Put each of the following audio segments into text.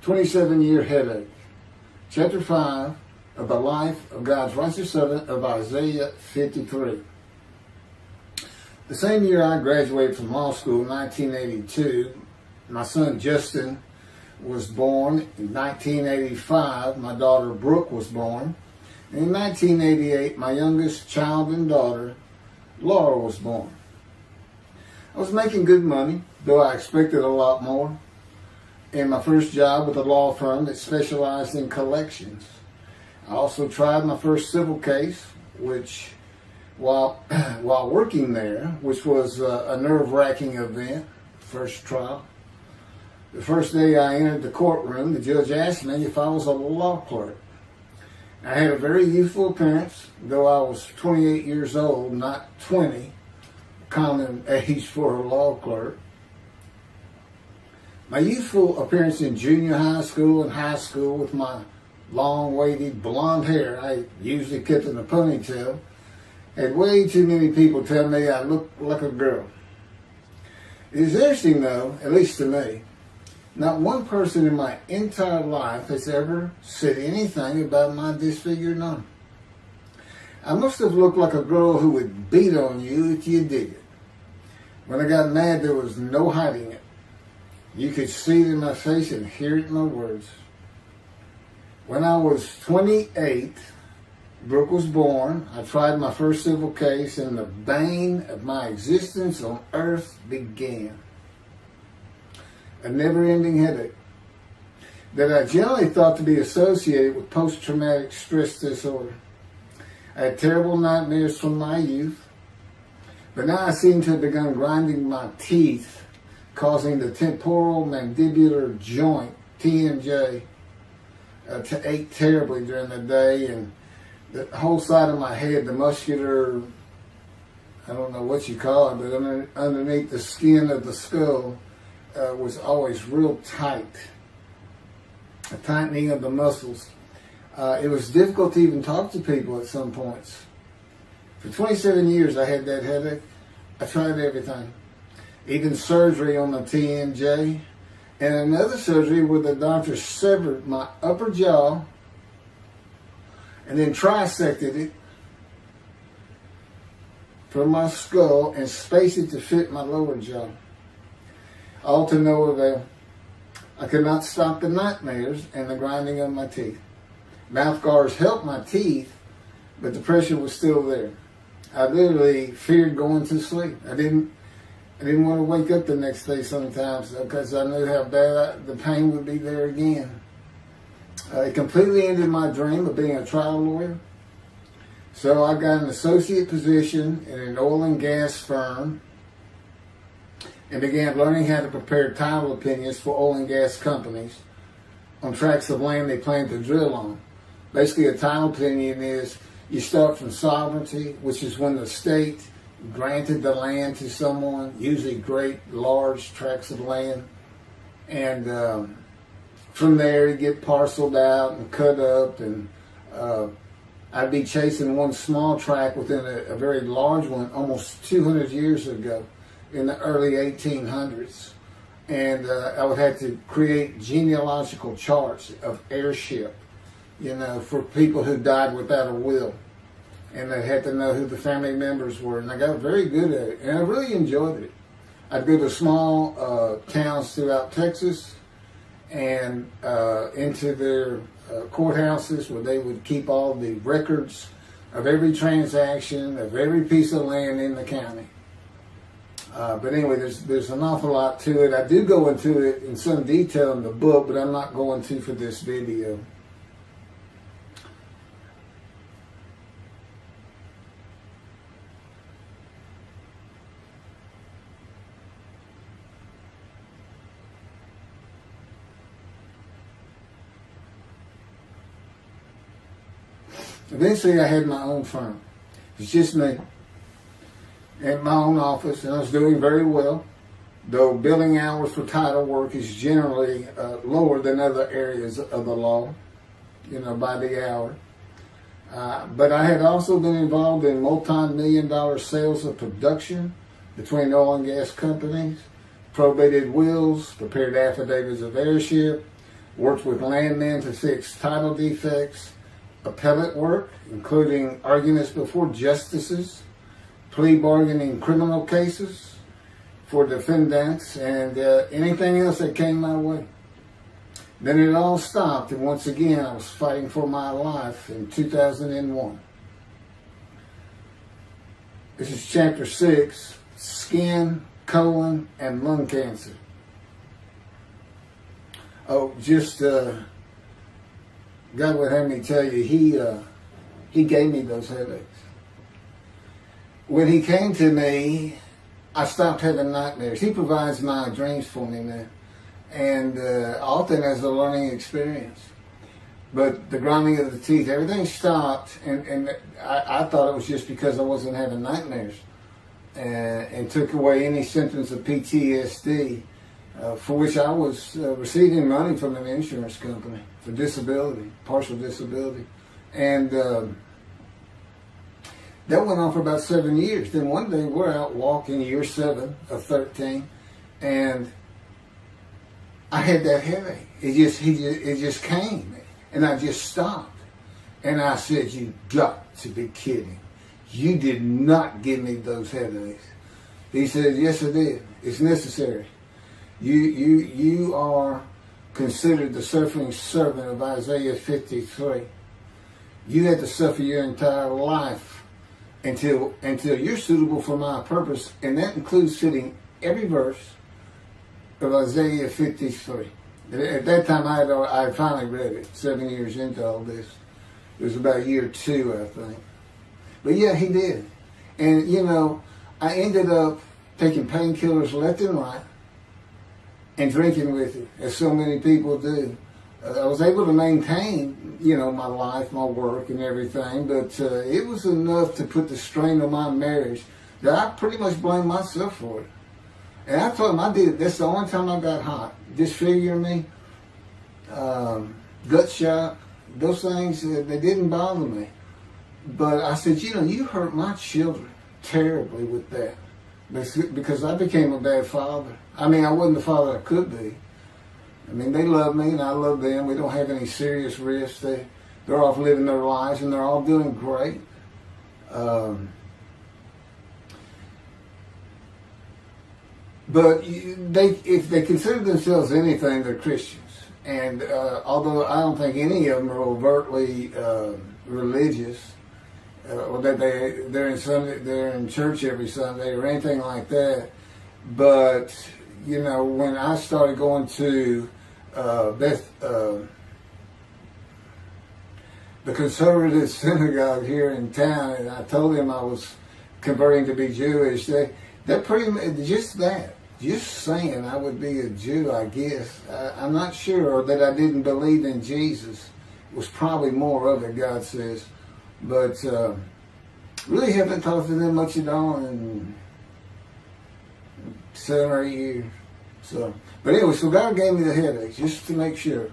27-year headache. Chapter 5 of the life of God's righteous servant of Isaiah 53. The same year I graduated from law school in 1982, my son Justin was born. In 1985, my daughter Brooke was born. And in 1988, my youngest child and daughter, Laura, was born. I was making good money, though I expected a lot more, in my first job with a law firm that specialized in collections. I also tried my first civil case, which, while working there, which was a nerve-wracking event, first trial. The first day I entered the courtroom, the judge asked me if I was a law clerk. I had a very youthful appearance, though I was 28 years old, not 20, common age for a law clerk. My youthful appearance in junior high school and high school with my long, wavy blonde hair, I usually kept in a ponytail, had way too many people tell me I looked like a girl. It is interesting though, at least to me, not one person in my entire life has ever said anything about my disfigured arm. I must have looked like a girl who would beat on you if you did it. When I got mad, there was no hiding it. You could see it in my face and hear it in my words. When I was 28, Brooke was born. I tried my first civil case, and the bane of my existence on earth began. A never-ending headache that I generally thought to be associated with post-traumatic stress disorder. I had terrible nightmares from my youth, but now I seem to have begun grinding my teeth, causing the temporal mandibular joint, TMJ, to ache terribly during the day, and the whole side of my head, the muscular, I don't know what you call it, but underneath the skin of the skull, was always real tight, a tightening of the muscles. It was difficult to even talk to people at some points. For 27 years I had that headache. I tried everything, even surgery on the TMJ, and another surgery where the doctor severed my upper jaw and then trisected it from my skull and spaced it to fit my lower jaw. All to no avail. I could not stop the nightmares and the grinding of my teeth. Mouth guards helped my teeth, but the pressure was still there. I literally feared going to sleep. I didn't want to wake up the next day sometimes because I knew how bad the pain would be there again. It completely ended my dream of being a trial lawyer. So I got an associate position in an oil and gas firm and began learning how to prepare title opinions for oil and gas companies on tracts of land they plan to drill on. Basically, a title opinion is you start from sovereignty, which is when the state granted the land to someone, usually great, large tracts of land, and from there you get parceled out and cut up, and I'd be chasing one small tract within a very large one almost 200 years ago in the early 1800s, and I would have to create genealogical charts of heirship, for people who died without a will. And they had to know who the family members were. And I got very good at it. And I really enjoyed it. I'd go to small towns throughout Texas and into their courthouses where they would keep all the records of every transaction, of every piece of land in the county. But anyway, there's an awful lot to it. I do go into it in some detail in the book, but I'm not going to for this video. Eventually, I had my own firm. It was just me at my own office, and I was doing very well, though billing hours for title work is generally lower than other areas of the law, by the hour. But I had also been involved in multi-million-dollar sales of production between oil and gas companies, probated wills, prepared affidavits of heirship, worked with landmen to fix title defects, appellate work, including arguments before justices, plea bargaining in criminal cases for defendants, and anything else that came my way. Then it all stopped, and once again I was fighting for my life in 2001. This is chapter 6, skin, colon, and lung cancer. Oh, just God would have me tell you, he gave me those headaches. When he came to me, I stopped having nightmares. He provides my dreams for me now, and often as a learning experience. But the grinding of the teeth, everything stopped, and I thought it was just because I wasn't having nightmares, and took away any symptoms of PTSD, for which I was receiving money from an insurance company for disability, partial disability. And that went on for about 7 years. Then one day we're out walking, year 7 of 13, and I had that headache. It just came. And I just stopped. And I said, "You got to be kidding. You did not give me those headaches." He said, "Yes, I did. It's necessary. You are considered the suffering servant of Isaiah 53. You had to suffer your entire life until you're suitable for my purpose." And that includes fitting every verse of Isaiah 53. At that time, I had finally read it, 7 years into all this. It was about year 2, I think. But yeah, he did. And, I ended up taking painkillers left and right and drinking with it, as so many people do. I was able to maintain, my life, my work, and everything, but it was enough to put the strain on my marriage that I pretty much blamed myself for it. And I told him I did it. That's the only time I got hot. Disfiguring me, gut shot, those things, they didn't bother me. But I said, you hurt my children terribly with that. Because I became a bad father. I mean, I wasn't the father I could be. I mean, they love me and I love them. We don't have any serious risks. They're off living their lives and they're all doing great. But if they consider themselves anything, they're Christians. And although I don't think any of them are overtly religious, or that they're in church every Sunday or anything like that, but when I started going to the conservative synagogue here in town, and I told them I was converting to be Jewish, they're pretty much just saying I would be a Jew, I guess. I'm not sure, or that I didn't believe in Jesus. It was probably more of it, God says. But really haven't talked to them much at all in 7 or 8 years. But anyway, so God gave me the headaches, just to make sure.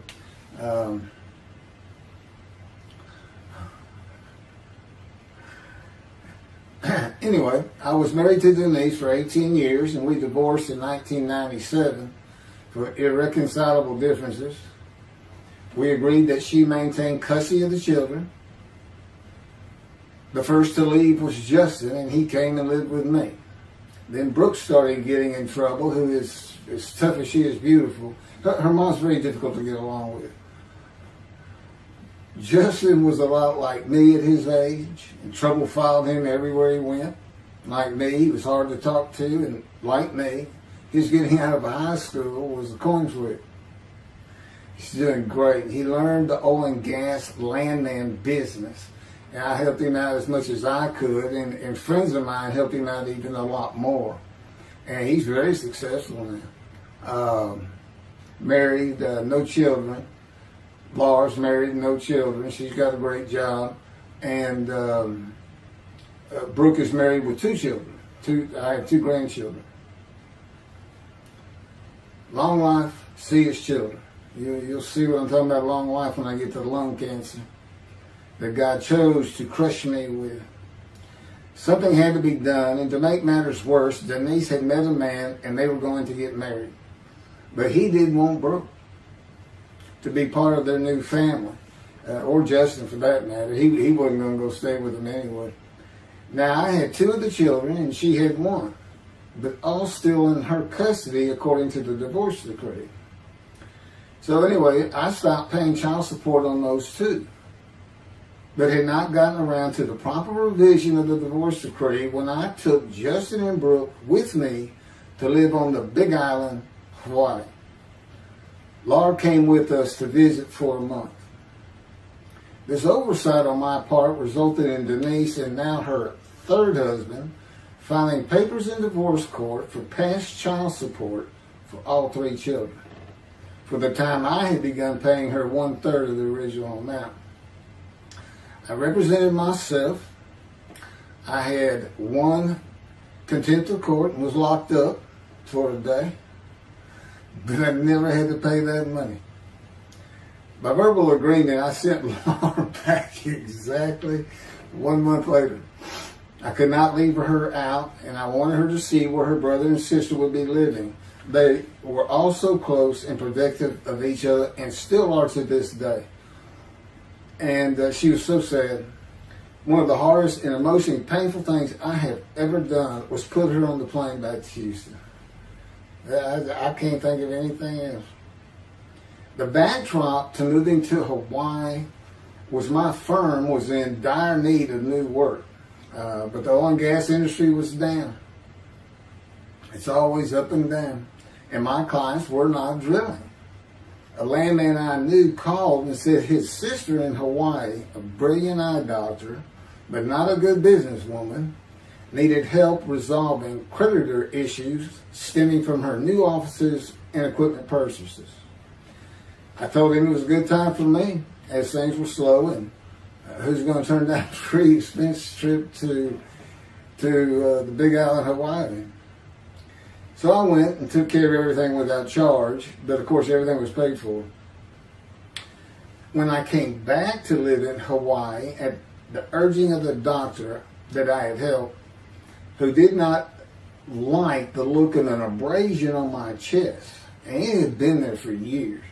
Anyway, I was married to Denise for 18 years, and we divorced in 1997 for irreconcilable differences. We agreed that she maintain custody of the children. The first to leave was Justin, and he came and lived with me. Then Brooke started getting in trouble, who is as tough as she is beautiful. Her mom's very difficult to get along with. Justin was a lot like me at his age, and trouble followed him everywhere he went. Like me, he was hard to talk to, and like me, his getting out of high school was a coin flip. He's doing great. He learned the oil and gas landman business, and I helped him out as much as I could, and friends of mine helped him out even a lot more. And he's very successful now. Married, no children. Laura's married, no children. She's got a great job. And Brooke is married with 2 children. I have 2 grandchildren. Long life, see his children. You'll see what I'm talking about, long life, when I get to the lung cancer that God chose to crush me with. Something had to be done, and to make matters worse, Denise had met a man and they were going to get married. But he didn't want Brooke. to be part of their new family, or Justin for that matter. He wasn't going to go stay with them anyway. Now, I had 2 of the children, and she had 1, but all still in her custody according to the divorce decree. So anyway, I stopped paying child support on those 2, but had not gotten around to the proper revision of the divorce decree when I took Justin and Brooke with me to live on the Big Island, Hawaii. Laura came with us to visit for a month. This oversight on my part resulted in Denise and now her 3rd husband filing papers in divorce court for past child support for all 3 children, for the time I had begun paying her 1/3 of the original amount. I represented myself. I had won contempt of court and was locked up for a day, but I never had to pay that money. By verbal agreement, I sent Laura back exactly 1 month later. I could not leave her out, and I wanted her to see where her brother and sister would be living. They were all so close and protective of each other, and still are to this day. And she was so sad. One of the hardest and emotionally painful things I have ever done was put her on the plane back to Houston. I can't think of anything else. The backdrop to moving to Hawaii was my firm was in dire need of new work. But the oil and gas industry was down. It's always up and down. And my clients were not drilling. A landman I knew called and said his sister in Hawaii, a brilliant eye doctor, but not a good businesswoman, needed help resolving creditor issues stemming from her new offices and equipment purchases. I told him it was a good time for me, as things were slow, and who's going to turn down a free expense trip to the Big Island, Hawaii? So I went and took care of everything without charge, but of course everything was paid for. When I came back to live in Hawaii at the urging of the doctor that I had helped, who did not like the look of an abrasion on my chest, and it had been there for years,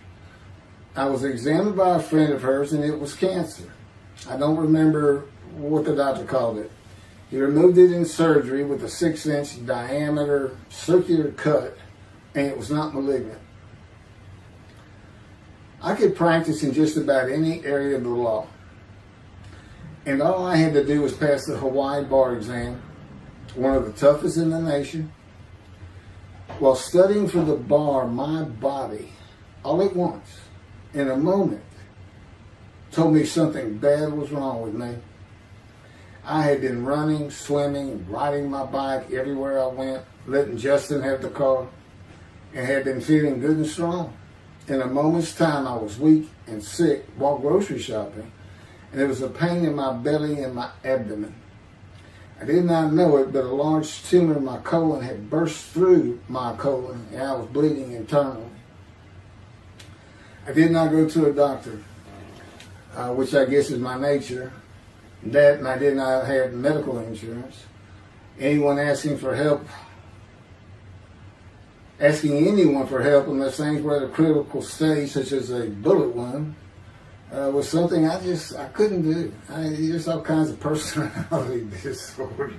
I was examined by a friend of hers, and it was cancer. I don't remember what the doctor called it. He removed it in surgery with a 6-inch diameter circular cut, and it was not malignant. I could practice in just about any area of the law, and all I had to do was pass the Hawaii bar exam, one of the toughest in the nation. While studying for the bar, my body, all at once, in a moment, told me something bad was wrong with me. I had been running, swimming, riding my bike everywhere I went, letting Justin have the car, and had been feeling good and strong. In a moment's time, I was weak and sick while grocery shopping, and there was a pain in my belly and my abdomen. I did not know it, but a large tumor in my colon had burst through my colon, and I was bleeding internally. I did not go to a doctor, which I guess is my nature. That, and I did not have medical insurance. Anyone asking for help, asking anyone for help unless things were at a critical stage, such as a bullet wound, was something I couldn't do. There's all kinds of personality disorders.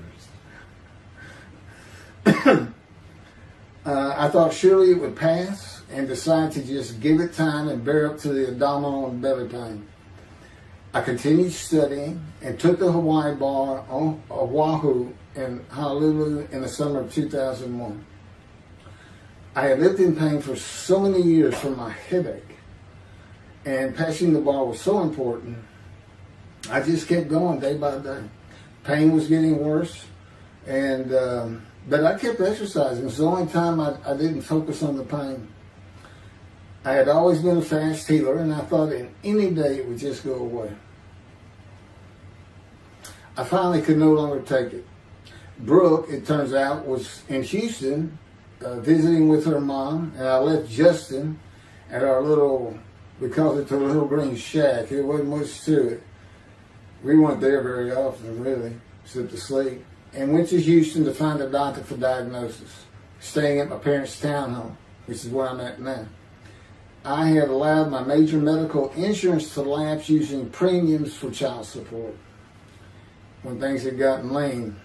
I thought surely it would pass, and decided to just give it time and bear up to the abdominal and belly pain. I continued studying and took the Hawaii bar on Oahu and Honolulu in the summer of 2001. I had lived in pain for so many years from my headache, and passing the bar was so important. I just kept going day by day. Pain was getting worse, and but I kept exercising. It was the only time I didn't focus on the pain. I had always been a fast healer, and I thought in any day it would just go away. I finally could no longer take it. Brooke, it turns out, was in Houston visiting with her mom, and I left Justin at our little, we called it the Little Green Shack. There wasn't much to it. We weren't there very often, really, except to sleep, and went to Houston to find a doctor for diagnosis, staying at my parents' townhome, which is where I'm at now. I had allowed my major medical insurance to lapse using premiums for child support when things had gotten lean.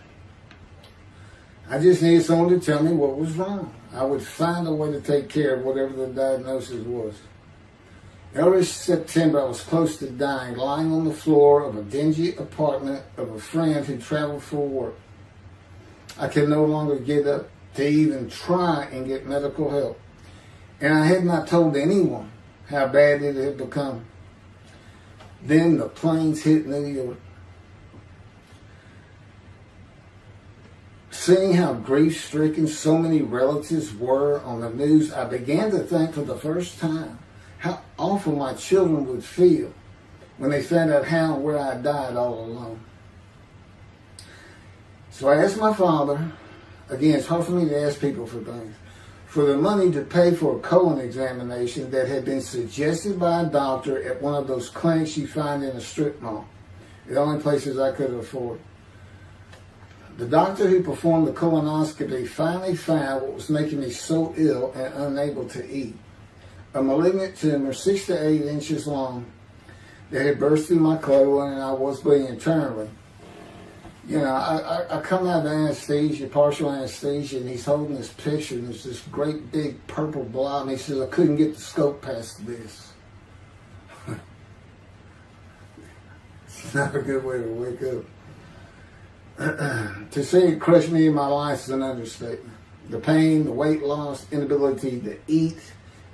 I just needed someone to tell me what was wrong. I would find a way to take care of whatever the diagnosis was. Early September, I was close to dying, lying on the floor of a dingy apartment of a friend who traveled for work. I could no longer get up to even try and get medical help. And I had not told anyone how bad it had become. Then the planes hit New York. Seeing how grief-stricken so many relatives were on the news, I began to think for the first time how awful my children would feel when they found out how and where I died all alone. So I asked my father, again, it's hard for me to ask people for things, for the money to pay for a colon examination that had been suggested by a doctor at one of those clinics you find in a strip mall, the only places I could afford. The doctor who performed the colonoscopy finally found what was making me so ill and unable to eat. A malignant tumor 6 to 8 inches long that had burst through my colon, and I was bleeding internally. You know, I come out of anesthesia, partial anesthesia, and he's holding this picture, and there's this great big purple blob, and he says, I couldn't get the scope past this. It's not a good way to wake up. To say it crushed me in my life is an understatement. The pain, the weight loss, inability to eat,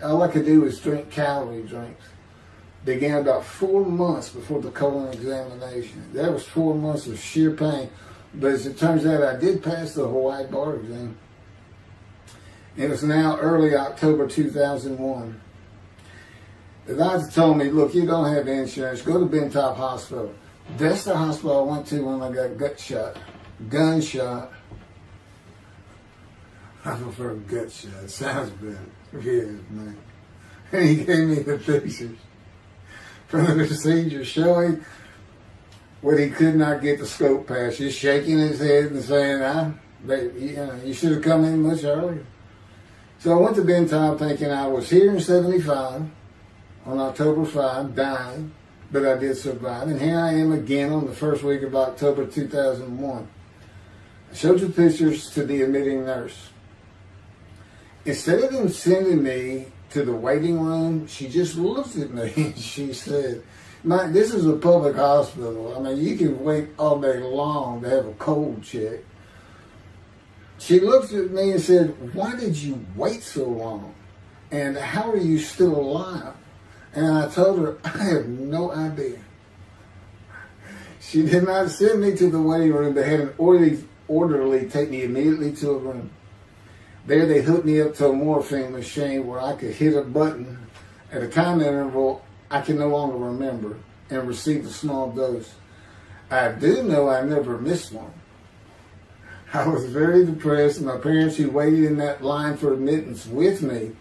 all I could do was drink calorie drinks. Began about 4 months before the colon examination. That was 4 months of sheer pain. But as it turns out, I did pass the Hawaii bar exam. It was now early October 2001. The doctor told me, look, you don't have insurance. Go to Bentop Hospital. That's the hospital I went to when I got gunshot. I prefer gutshot. Sounds better. Yes, man. And he gave me the pictures from the procedure showing what he could not get the scope past. Just shaking his head and saying, you should have come in much earlier. So I went to Bentop thinking I was here in 75 on October 5, dying. But I did survive, and here I am again on the first week of October 2001. I showed the pictures to the admitting nurse. Instead of them sending me to the waiting room, she just looked at me and she said, Mike, this is a public hospital. I mean, you can wait all day long to have a cold check. She looked at me and said, why did you wait so long? And how are you still alive? And I told her, I have no idea. She did not send me to the waiting room, but had an orderly take me immediately to a room. There they hooked me up to a morphine machine where I could hit a button at a time interval I can no longer remember and receive a small dose. I do know I never missed one. I was very depressed, and my parents who waited in that line for admittance with me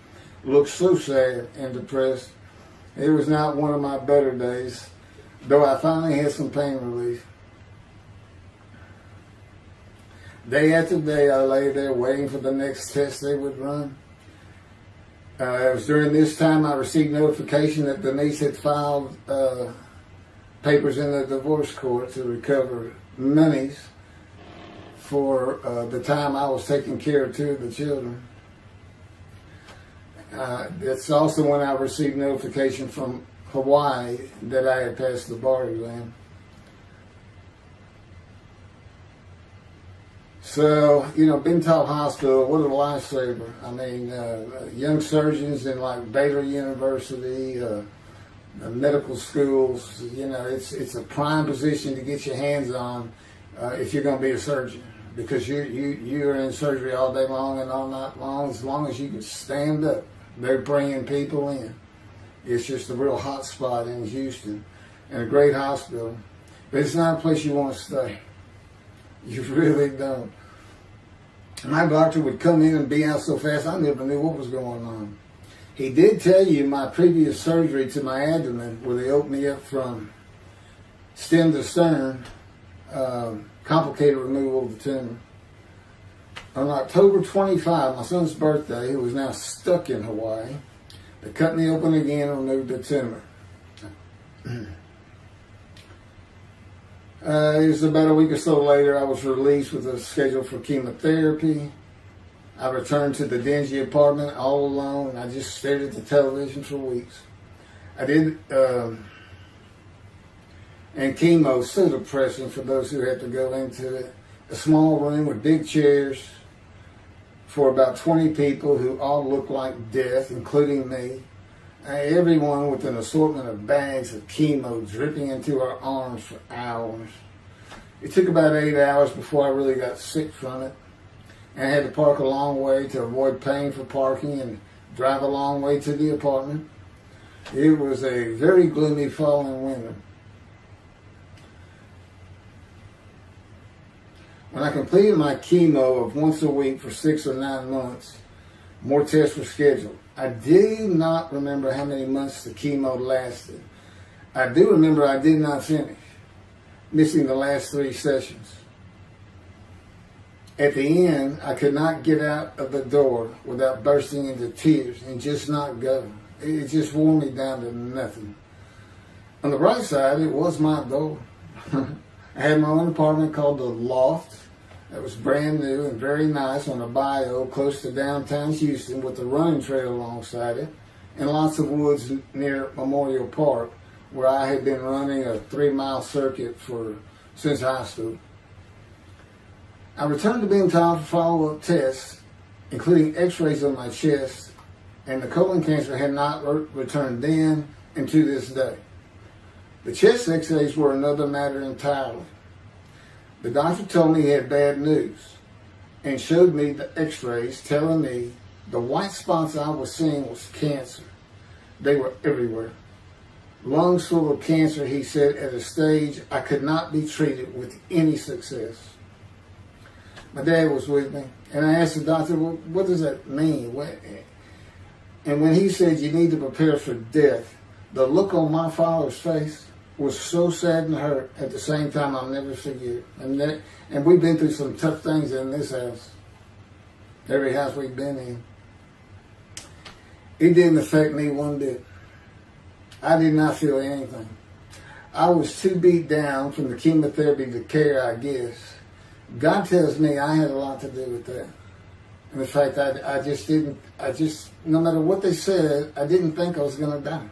looked so sad and depressed. It was not one of my better days, though I finally had some pain relief. Day after day, I lay there waiting for the next test they would run. It was during this time I received notification that Denise had filed papers in the divorce court to recover monies for the time I was taking care of 2 of the children. It's also when I received notification from Hawaii that I had passed the bar exam. So, Bentop Hospital, what a lifesaver. I mean, young surgeons in like Baylor University, medical schools, it's a prime position to get your hands on if you're going to be a surgeon. Because you're in surgery all day long and all night long, as long as you can stand up. They're bringing people in. It's just a real hot spot in Houston and a great hospital. But it's not a place you want to stay. You really don't. My doctor would come in and be out so fast, I never knew what was going on. He did tell you my previous surgery to my abdomen, where they opened me up from stem to stern, complicated removal of the tumor. On October 25, my son's birthday, who was now stuck in Hawaii, They cut me open again and removed the tumor. It was about a week or so later, I was released with a schedule for chemotherapy. I returned to the dingy apartment all alone, and I just stared at the television for weeks. I did, and chemo is so depressing for those who have to go into it. A small room with big chairs for about 20 people who all look like death, including me. Everyone with an assortment of bags of chemo dripping into our arms for hours. It took about 8 hours before I really got sick from it. And I had to park a long way to avoid paying for parking and drive a long way to the apartment. It was a very gloomy fall and winter. When I completed my chemo of once a week for 6 or 9 months, more tests were scheduled. I do not remember how many months the chemo lasted. I do remember I did not finish, missing the last 3 sessions. At the end, I could not get out of the door without bursting into tears and just not go. It just wore me down to nothing. On the bright side, it was my door. I had my own apartment called the Loft. That was brand new and very nice on a bayou close to downtown Houston with a running trail alongside it and lots of woods near Memorial Park where I had been running a 3-mile circuit since high school. I returned to being told for follow-up tests, including x-rays on my chest, and the colon cancer had not returned then and to this day. The chest x-rays were another matter entirely. The doctor told me he had bad news and showed me the x-rays telling me the white spots I was seeing was cancer. They were everywhere. Lungs full of cancer, he said, at a stage I could not be treated with any success. My dad was with me, and I asked the doctor, well, what does that mean? And when he said you need to prepare for death, the look on my father's face was so sad and hurt at the same time I'll never forget. And we've been through some tough things in this house. Every house we've been in. It didn't affect me one bit. I did not feel anything. I was too beat down from the chemotherapy to care, I guess. God tells me I had a lot to do with that. And in fact, no matter what they said, I didn't think I was going to die.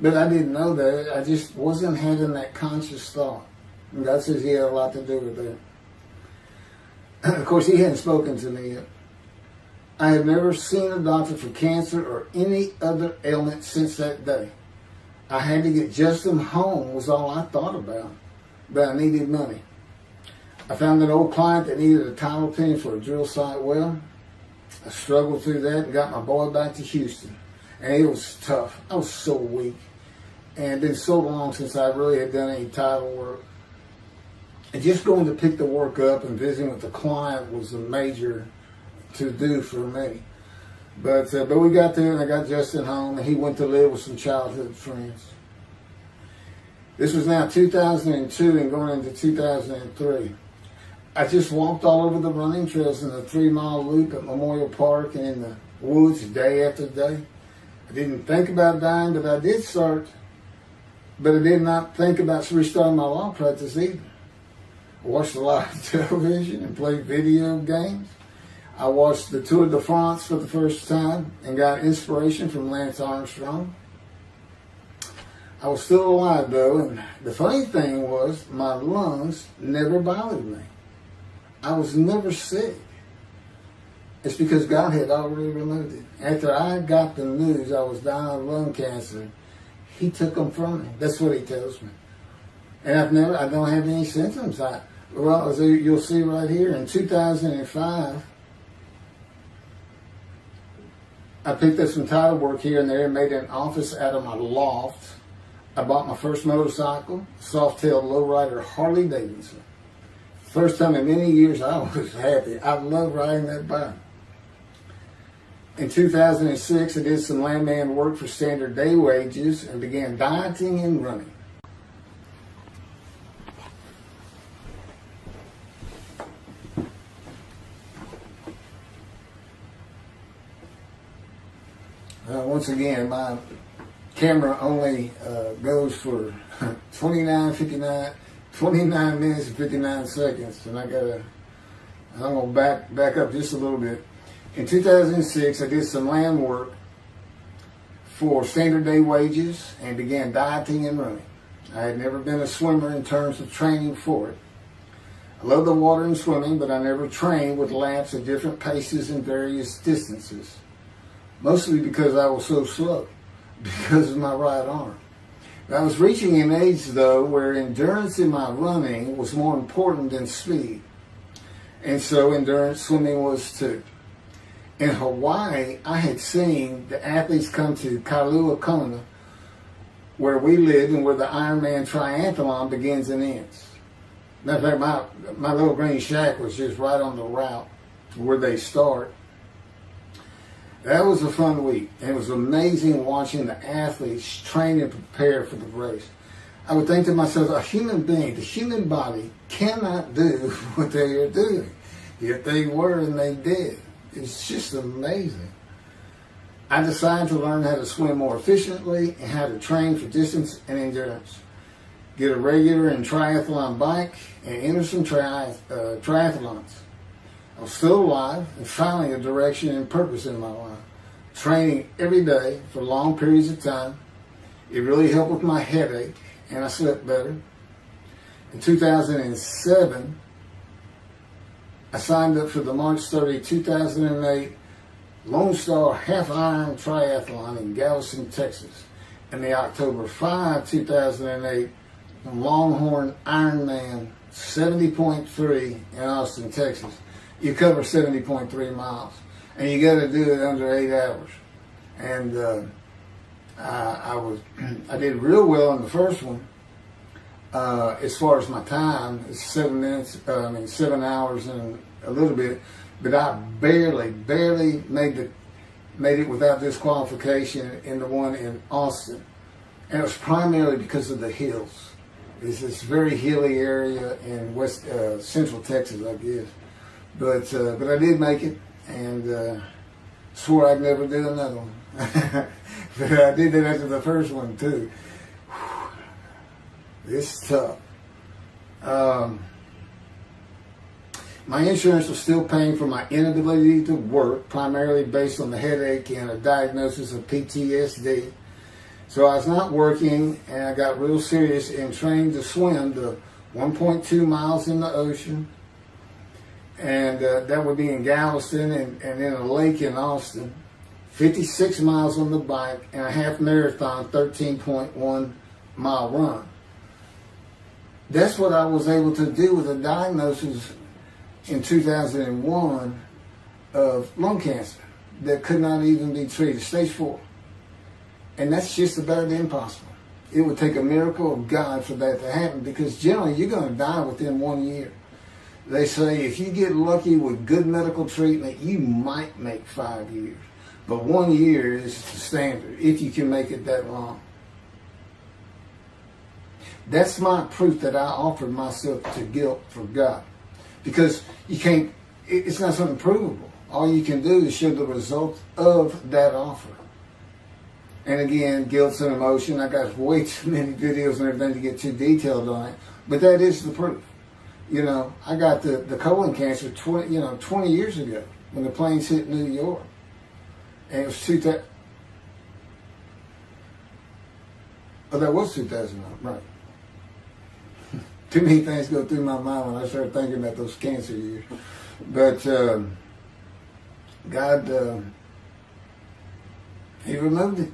But I didn't know that. I just wasn't having that conscious thought. And God says he had a lot to do with that. Of course, he hadn't spoken to me yet. I had never seen a doctor for cancer or any other ailment since that day. I had to get Justin home was all I thought about. But I needed money. I found an old client that needed a title opinion for a drill site well. I struggled through that and got my boy back to Houston. And it was tough. I was so weak. And it had been so long since I really had done any title work. And just going to pick the work up and visiting with the client was a major to-do for me. But we got there and I got Justin home and he went to live with some childhood friends. This was now 2002 and going into 2003. I just walked all over the running trails in the 3-mile loop at Memorial Park and in the woods day after day. I didn't think about dying, but I did start. But I did not think about restarting my law practice either. I watched a lot of television and played video games. I watched the Tour de France for the first time and got inspiration from Lance Armstrong. I was still alive though, and the funny thing was my lungs never bothered me. I was never sick. It's because God had already removed it. After I got the news I was dying of lung cancer, he took them from me. That's what he tells me. And I don't have any symptoms. As you'll see right here, in 2005, I picked up some title work here and there and made an office out of my loft. I bought my first motorcycle, soft-tail lowrider Harley Davidson. First time in many years I was happy. I loved riding that bike. In 2006, I did some landman work for standard day wages and began dieting and running. once again, my camera only goes for 29 minutes and 59 seconds, and I'm gonna back up just a little bit. In 2006, I did some land work for standard day wages and began dieting and running. I had never been a swimmer in terms of training for it. I love the water and swimming, but I never trained with laps at different paces and various distances. Mostly because I was so slow, because of my right arm. I was reaching an age, though, where endurance in my running was more important than speed. And so endurance swimming was too. In Hawaii, I had seen the athletes come to Kailua Kona, where we live and where the Ironman triathlon begins and ends. Matter of fact, my little green shack was just right on the route to where they start. That was a fun week. And it was amazing watching the athletes train and prepare for the race. I would think to myself, a human being, the human body cannot do what they are doing. Yet they were and they did. It's just amazing. I decided to learn how to swim more efficiently and how to train for distance and endurance. Get a regular and triathlon bike and enter some triathlons. I was still alive and finding a direction and purpose in my life. Training every day for long periods of time. It really helped with my headache and I slept better. In 2007, I signed up for the March 30, 2008 Lone Star Half Iron Triathlon in Galveston, Texas, and the October 5, 2008 Longhorn Ironman 70.3 in Austin, Texas. You cover 70.3 miles, and you got to do it under 8 hours. And I did real well in the first one. As far as my time, it's 7 hours and a little bit, but I barely made it without disqualification in the one in Austin, and it was primarily because of the hills. It's this very hilly area in central Texas, I guess, but I did make it, and swore I'd never do another one. But I did that after the first one too. It's tough. My insurance was still paying for my inability to work, primarily based on the headache and a diagnosis of PTSD. So I was not working, and I got real serious in training to swim the 1.2 miles in the ocean, and that would be in Galveston and in a lake in Austin, 56 miles on the bike, and a half marathon, 13.1 mile run. That's what I was able to do with a diagnosis in 2001 of lung cancer that could not even be treated, stage 4. And that's just about impossible. It would take a miracle of God for that to happen, because generally you're going to die within 1 year. They say if you get lucky with good medical treatment, you might make 5 years. But 1 year is the standard, if you can make it that long. That's my proof that I offered myself to guilt for God. Because you can't, it's not something provable. All you can do is show the result of that offer. And again, guilt's an emotion. I got way too many videos and everything to get too detailed on it. But that is the proof. You know, I got the colon cancer 20 years ago when the planes hit New York. And it was 2000. Oh, that was 2009, right. Too many things go through my mind when I start thinking about those cancer years. But God, He removed it.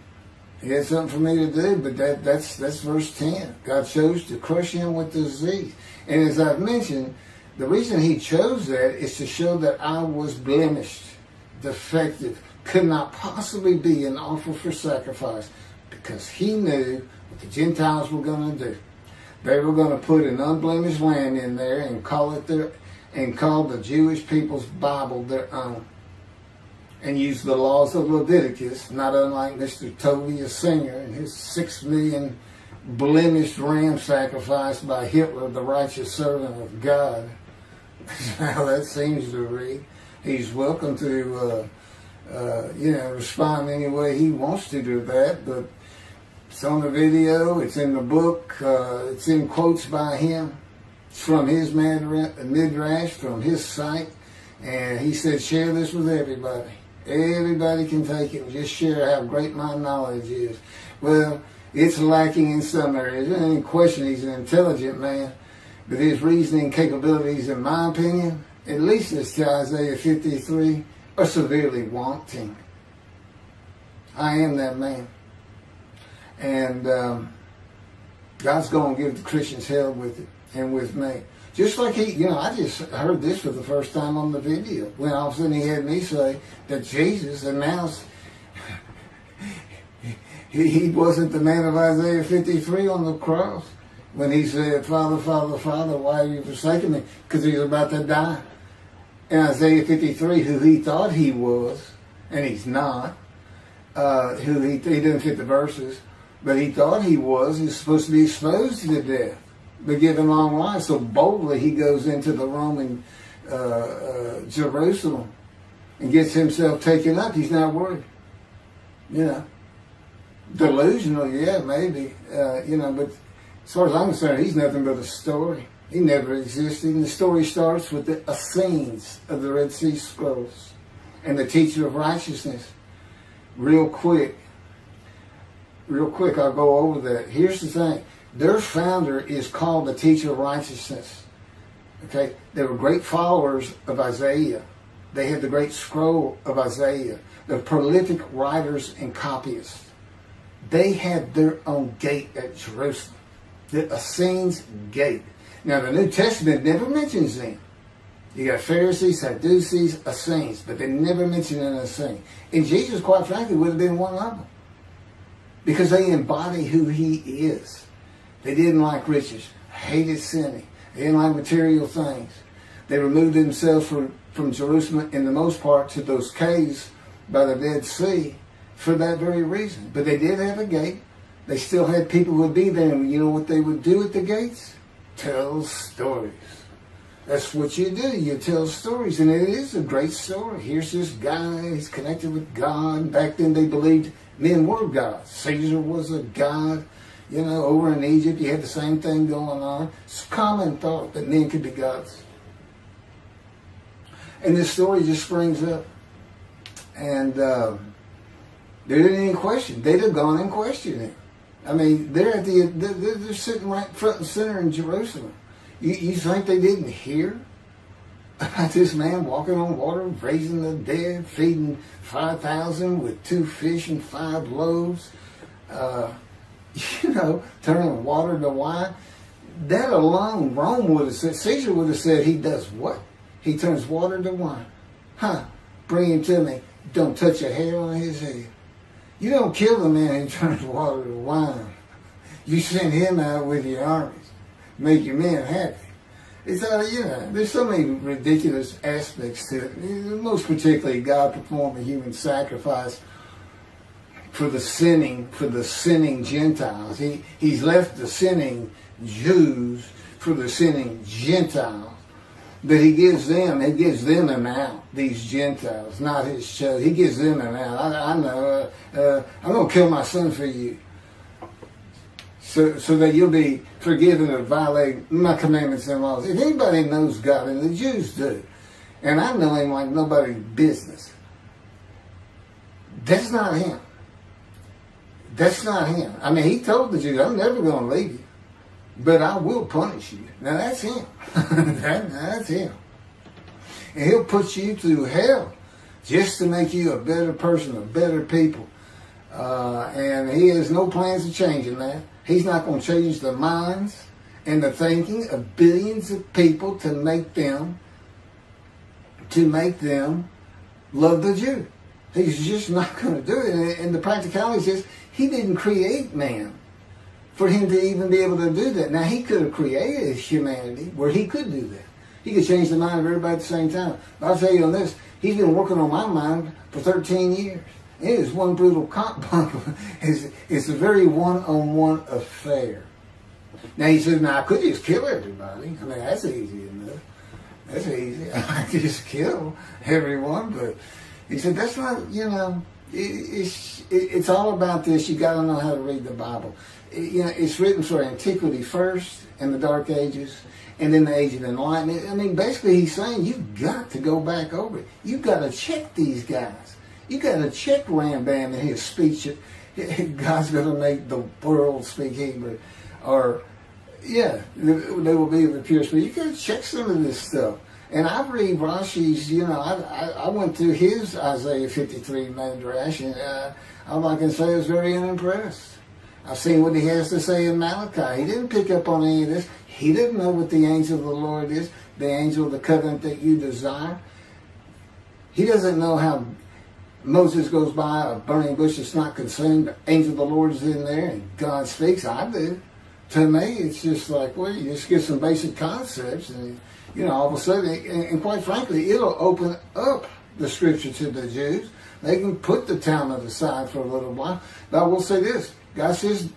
He had something for me to do, but that's verse 10. God chose to crush him with disease. And as I've mentioned, the reason He chose that is to show that I was blemished, defective, could not possibly be an offer for sacrifice, because He knew what the Gentiles were going to do. They were going to put an unblemished lamb in there and call the Jewish people's Bible their own, and use the laws of Leviticus, not unlike Mr. Tovia Singer and his 6 million blemished ram sacrifice by Hitler, the righteous servant of God. That's how that seems to read. He's welcome to respond any way he wants to do that. But it's on the video, it's in the book, it's in quotes by him. It's from his midrash, from his site. And he said, share this with everybody. Everybody can take it and just share how great my knowledge is. Well, it's lacking in some areas. There's any question he's an intelligent man. But his reasoning capabilities, in my opinion, at least as to Isaiah 53, are severely wanting. I am that man. And God's going to give the Christians hell with it and with me. Just like I just heard this for the first time on the video. When all of a sudden he had me say that Jesus announced he wasn't the man of Isaiah 53 on the cross. When he said, Father, Father, Father, why have you forsaken me? Because he was about to die. In Isaiah 53, who he thought he was, and he's not, who he didn't fit the verses, but he thought he was, he's supposed to be exposed to death, but given long life. So boldly he goes into the Roman Jerusalem and gets himself taken up. He's not worried. Delusional, yeah, maybe, but as far as I'm concerned, he's nothing but a story. He never existed. And the story starts with the Essenes of the Red Sea Scrolls and the teacher of righteousness. Real quick, I'll go over that. Here's the thing. Their founder is called the teacher of righteousness. Okay? They were great followers of Isaiah. They had the great scroll of Isaiah. They're prolific writers and copyists. They had their own gate at Jerusalem. The Essenes gate. Now, the New Testament never mentions them. You got Pharisees, Sadducees, Essenes, but they never mention an Essene. And Jesus, quite frankly, would have been one of them. Because they embody who he is. They didn't like riches, hated sinning. They didn't like material things. They removed themselves from Jerusalem, in the most part, to those caves by the Dead Sea for that very reason. But they did have a gate. They still had people who would be there, and you know what they would do at the gates? Tell stories. That's what you do. You tell stories, and it is a great story. Here's this guy, he's connected with God. Back then they believed men were gods. Caesar was a god. Over in Egypt you had the same thing going on. It's a common thought that men could be gods. And this story just springs up. And there isn't any question. They'd have gone and questioned him. I mean, they're sitting right front and center in Jerusalem. You think they didn't hear about this man walking on water, raising the dead, feeding 5,000 with 2 fish and 5 loaves, turning water to wine? That alone, Rome would have said, Caesar would have said, he does what? He turns water to wine. Bring him to me. Don't touch a hair on his head. You don't kill the man who turns water to wine. You send him out with your armies. Make your men happy. It's there's so many ridiculous aspects to it. Most particularly, God performed a human sacrifice for the sinning Gentiles. He's left the sinning Jews for the sinning Gentiles. But he gives them an out, these Gentiles, not his chosen. He gives them an out. I know, I'm going to kill my son for you. So that you'll be forgiven of violating my commandments and laws. If anybody knows God, and the Jews do, and I know him like nobody's business, that's not him. That's not him. I mean, he told the Jews, I'm never going to leave you, but I will punish you. Now that's him. That's him. And he'll put you through hell just to make you a better person, a better people. And he has no plans of changing that. He's not going to change the minds and the thinking of billions of people to make them love the Jew. He's just not going to do it. And the practicality is, he didn't create man for him to even be able to do that. Now, he could have created humanity where he could do that. He could change the mind of everybody at the same time. But I'll tell you on this, he's been working on my mind for 13 years. It is one brutal cop bump. It's a very one-on-one affair. Now, he says, I could just kill everybody. I mean, that's easy enough. That's easy. I could just kill everyone, but He said, that's not, it's all about this. You got to know how to read the Bible. It's written for antiquity first, and the Dark Ages, and then the Age of Enlightenment. I mean, basically he's saying you've got to go back over it. You've got to check these guys. You've got to check Rambam and his speech. God's going to make the world speak Hebrew. Or, they will be the pure speech. You got to check some of this stuff. And I read Rashi's, I went through his Isaiah 53 Midrash, and all I can say is very unimpressed. I've seen what he has to say in Malachi. He didn't pick up on any of this. He didn't know what the angel of the Lord is, the angel of the covenant that you desire. He doesn't know how Moses goes by a burning bush that's not consumed. The angel of the Lord is in there, and God speaks. I do. To me, it's just like, well, you just get some basic concepts, and all of a sudden, and quite frankly, it'll open up the scripture to the Jews. They can put the Talmud aside for a little while. But I will say this. God says,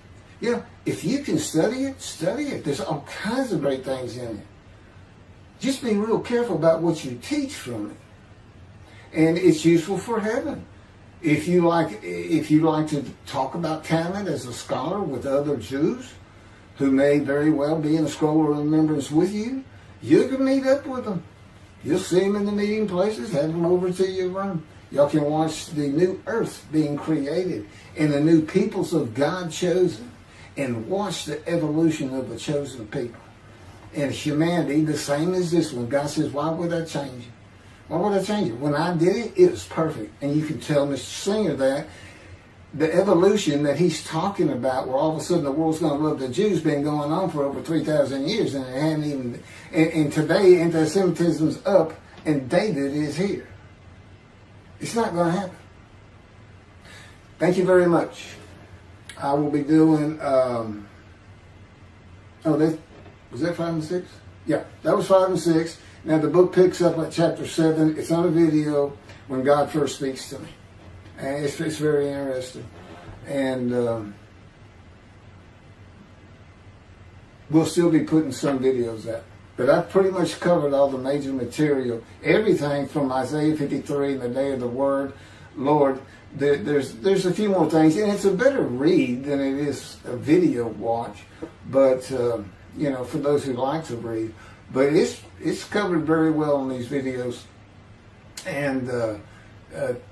if you can study it, study it. There's all kinds of great things in it. Just be real careful about what you teach from it. And it's useful for heaven. If you like to talk about Talmud as a scholar with other Jews who may very well be in a scroll of remembrance with you, you can meet up with them. You'll see them in the meeting places, have them over to your room. Y'all can watch the new earth being created and the new peoples of God chosen, and watch the evolution of the chosen people. And humanity, the same as this one. God says, why would I change it? Why would I change it? When I did it, it was perfect. And you can tell Mr. Singer that the evolution that he's talking about, where all of a sudden the world's going to love the Jews, been going on for over 3,000 years, and it hadn't even. And today, anti-Semitism's up, and David is here. It's not going to happen. Thank you very much. I will be doing. Was that 5 and 6? Yeah, that was 5 and 6. Now the book picks up at chapter 7. It's on a video when God first speaks to me. And it's very interesting. And we'll still be putting some videos out. But I've pretty much covered all the major material. Everything from Isaiah 53 and the day of the word, Lord. There's a few more things. And it's a better read than it is a video watch. But, for those who like to read. But it's covered very well in these videos. And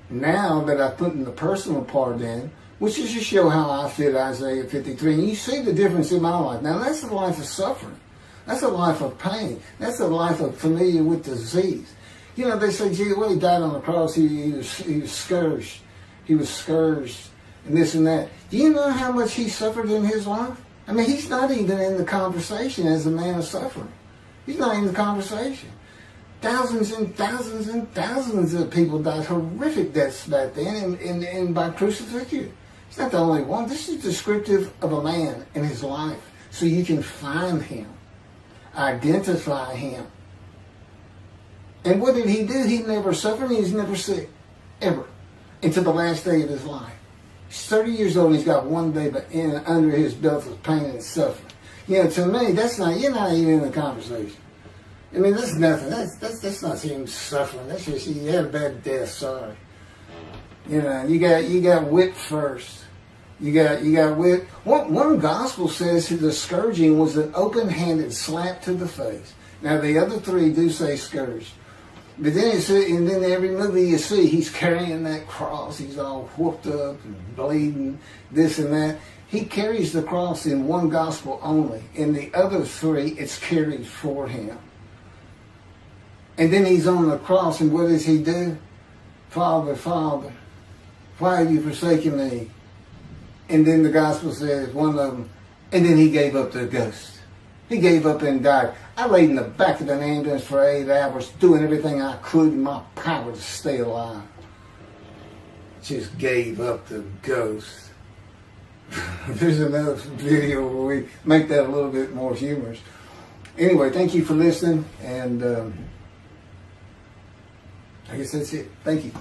now that I've put the personal part in, which is to show how I fit Isaiah 53, and you see the difference in my life. Now that's a life of suffering. That's a life of pain. That's a life of familiar with disease. They say, gee, well, he died on the cross. He was scourged. He was scourged and this and that. Do you know how much he suffered in his life? I mean, he's not even in the conversation as a man of suffering. He's not in the conversation. Thousands and thousands and thousands of people died horrific deaths back then and by crucifixion. He's not the only one. This is descriptive of a man in his life. So you can find him, identify him. And what did he do? He never suffered. He was never sick, ever, until the last day of his life. He's 30 years old and he's got one day under his belt of pain and suffering. To me, you're not even in the conversation. I mean, that's nothing. That's not even suffering. That's just, you had a bad death, sorry. You got whipped first. You got whipped. One gospel says the scourging was an open-handed slap to the face. Now, the other three do say scourged. But then and then every movie you see, he's carrying that cross. He's all whooped up and bleeding, this and that. He carries the cross in one gospel only. In the other three, it's carried for him. And then he's on the cross, and what does he do? Father, Father, why have you forsaken me? And then the gospel says, one of them, and then he gave up the ghost. He gave up and died. I laid in the back of an ambulance for 8 hours, doing everything I could in my power to stay alive. Just gave up the ghost. There's another video where we make that a little bit more humorous. Anyway, thank you for listening, and I guess that's it. Thank you.